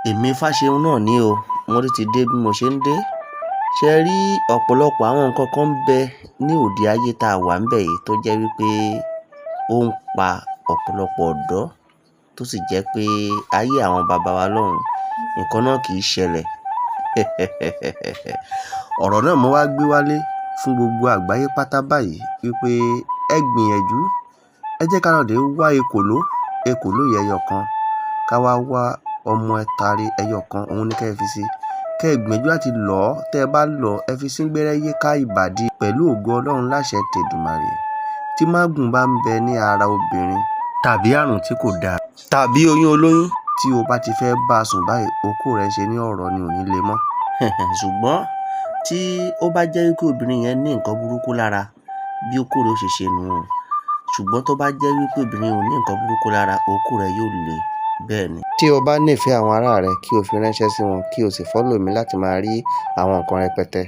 Èmi Fáṣẹ̀hùn náà ni o, mo tún ti dé bí mo ṣe ń dé. Ṣé ẹ rí ọ̀pọ̀lọpọ̀ àwọn nǹkan kan ń bẹ ní òde ayé tá a wà ńbẹ̀ yìí tó jẹ́ wípé ó ń pa ọ̀pọ̀lọpọ̀ ọ̀dọ́ tó sì jẹ́ pé ayé àwọn bàbá wa lọ́hùn, nǹkan náà kì í ṣẹlẹ̀. Ọ̀rọ̀ náà mo wá gbé wálé fún gbogbo àgbáyé pátá báyìí wípé ẹ gbìyànjú, ẹ jẹ́ ká lọ dé wá ekòló yẹ ẹyọ kan, ká wá wá ọmọ ẹ̀tàrí ẹyọ kan, òun ni kẹ́ ẹ fi sí. Kẹ́ ẹ gbìyànjú láti lọ̀ ọ́, tẹ́ ẹ bá lọ̀ ẹ fi síngbẹ́rẹ́ yíká ìbàdí pẹ̀lú ògo Ọlọ́run láṣẹ tèdùmàrè. Tí mágùn bá ń bẹ ní ara obìnrin tàbí àrùn tí kò dáa tàbí oyún olóyún tí o bá ti fẹ́ bá a sùn báyìí, okó rẹ̀ ṣe ní ọ̀rọ̀ ni ò ní le mọ́. Ṣùgbọ́n tí ó bá jẹ́ wípé obìnrin yẹn ní nǹkan burúkú lára, bí okó rẹ̀ ó ṣe ṣe nù ú. Ṣùgbọ́n tó bá jẹ́ wípé obìnrin ò ní nǹkan burúkú lára, okó rẹ̀ yóò le. Bẹ́ẹ̀ ni. Tí o bá nífẹ̀ẹ́ àwọn ará rẹ, kí o fi ránṣẹ́ sí wọn, kí o sì follow mi láti máa rí àwọn nǹkan rẹpẹtẹ.